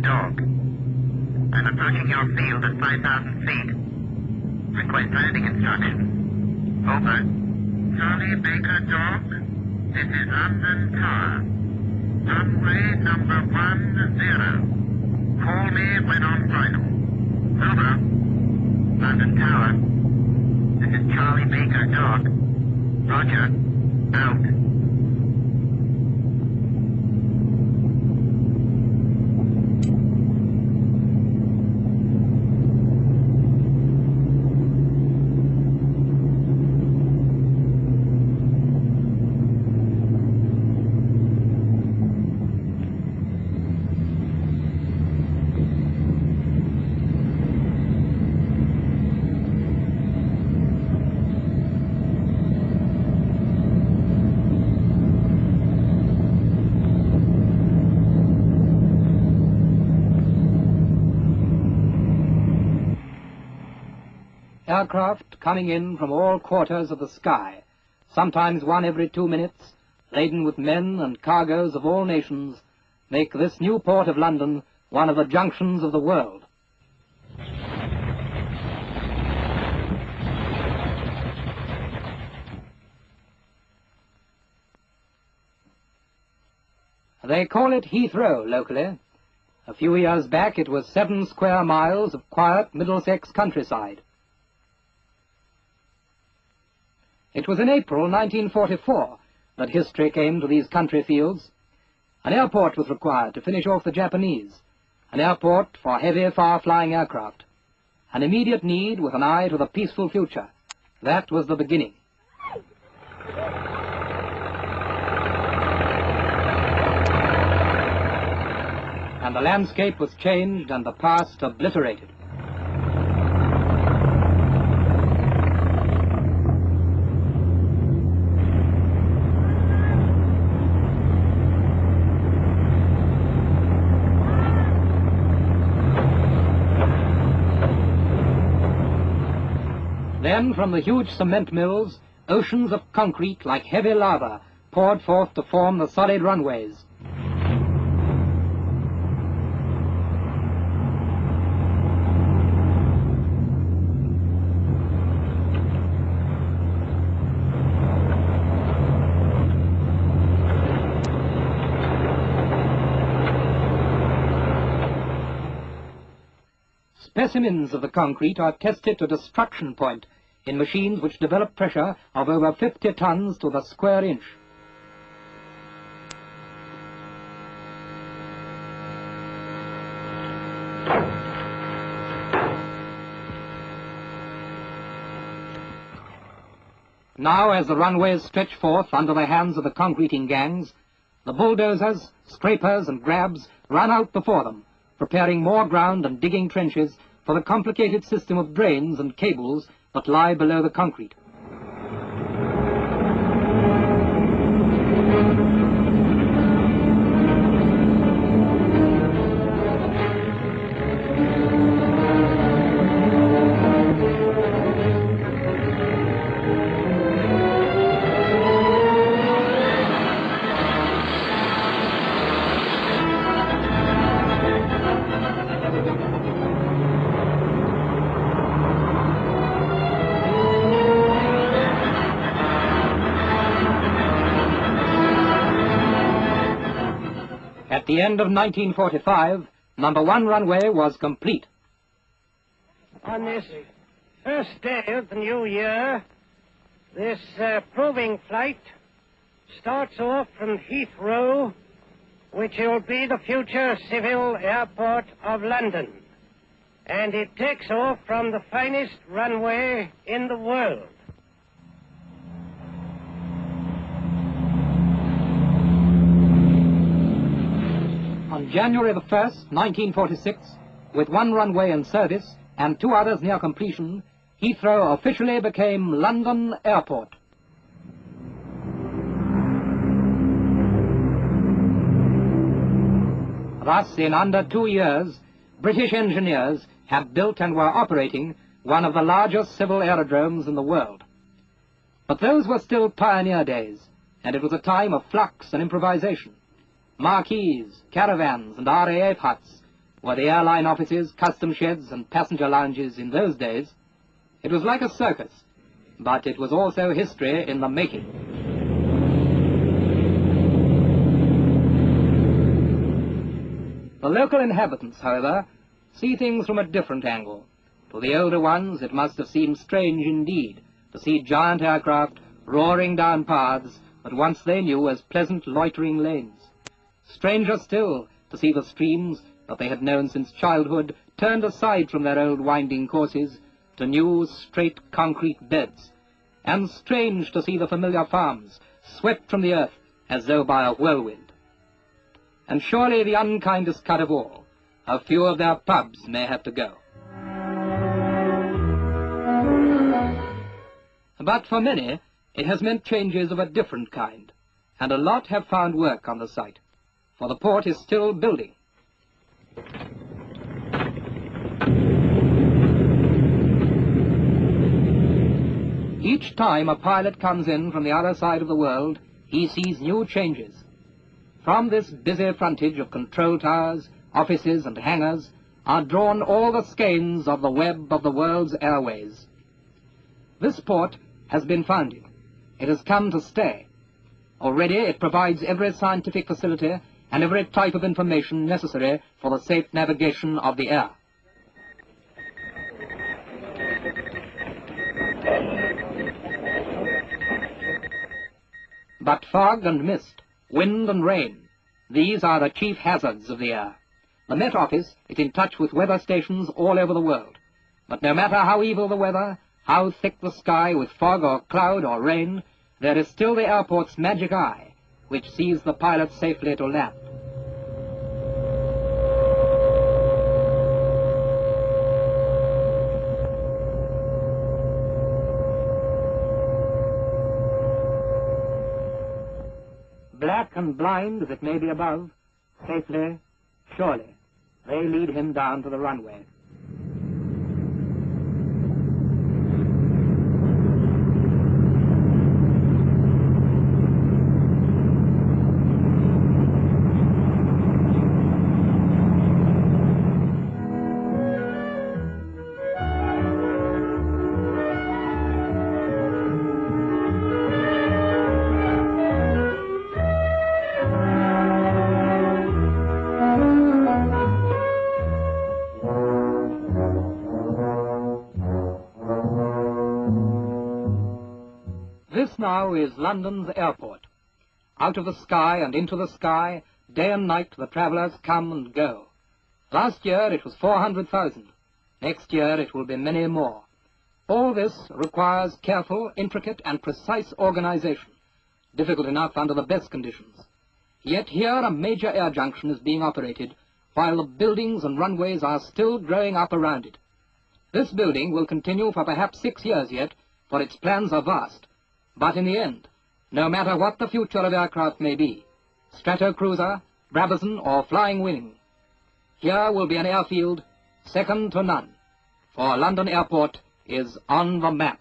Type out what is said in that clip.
dog. I'm approaching your field at 5,000 feet. Request landing instruction. Over. Charlie Baker Dog, this is London Tower. Runway number 10. Call me when on final. Over. London Tower. This is Charlie Baker Dog. Roger. Out. Aircraft coming in from all quarters of the sky, sometimes one every 2 minutes, laden with men and cargoes of all nations, make this new port of London one of the junctions of the world. They call it Heathrow locally. A few years back it was 7 square miles of quiet Middlesex countryside. It was in April 1944 that history came to these country fields. An airport was required to finish off the Japanese, an airport for heavy, far-flying aircraft. An immediate need with an eye to the peaceful future. That was the beginning. And the landscape was changed and the past obliterated. Then from the huge cement mills, oceans of concrete like heavy lava poured forth to form the solid runways. Specimens of the concrete are tested to destruction point in machines which develop pressure of over 50 tons to the square inch. Now, as the runways stretch forth under the hands of the concreting gangs, the bulldozers, scrapers and grabs run out before them, preparing more ground and digging trenches for the complicated system of drains and cables that lie below the concrete. At the end of 1945, number 1 runway was complete. On this first day of the new year, this proving flight starts off from Heathrow, which will be the future civil airport of London. And it takes off from the finest runway in the world. On January the 1st, 1946, with 1 runway in service and 2 others near completion, Heathrow officially became London Airport. Thus, in under 2 years, British engineers had built and were operating one of the largest civil aerodromes in the world. But those were still pioneer days, and it was a time of flux and improvisation. Marquees, caravans, and RAF huts were the airline offices, custom sheds, and passenger lounges in those days, it was like a circus, but it was also history in the making. The local inhabitants, however, see things from a different angle. To the older ones, it must have seemed strange indeed to see giant aircraft roaring down paths that once they knew as pleasant loitering lanes. Stranger still to see the streams that they had known since childhood turned aside from their old winding courses to new straight concrete beds, and strange to see the familiar farms swept from the earth as though by a whirlwind. And surely the unkindest cut of all, a few of their pubs may have to go. But for many, it has meant changes of a different kind, and a lot have found work on the site, for the port is still building. Each time a pilot comes in from the other side of the world, he sees new changes. From this busy frontage of control towers, offices and hangars are drawn all the skeins of the web of the world's airways. This port has been founded. It has come to stay. Already it provides every scientific facility and every type of information necessary for the safe navigation of the air. But fog and mist, wind and rain, these are the chief hazards of the air. The Met Office is in touch with weather stations all over the world. But no matter how evil the weather, how thick the sky with fog or cloud or rain, there is still the airport's magic eye, which sees the pilot safely to land. Black and blind as it may be above, safely, surely, they lead him down to the runway. This now is London's airport. Out of the sky and into the sky, day and night the travellers come and go. Last year it was 400,000. Next year it will be many more. All this requires careful, intricate and precise organization, difficult enough under the best conditions. Yet here a major air junction is being operated, while the buildings and runways are still growing up around it. This building will continue for perhaps 6 years yet, for its plans are vast. But in the end, no matter what the future of aircraft may be, Stratocruiser, Brabazon or Flying Wing, here will be an airfield second to none, for London Airport is on the map.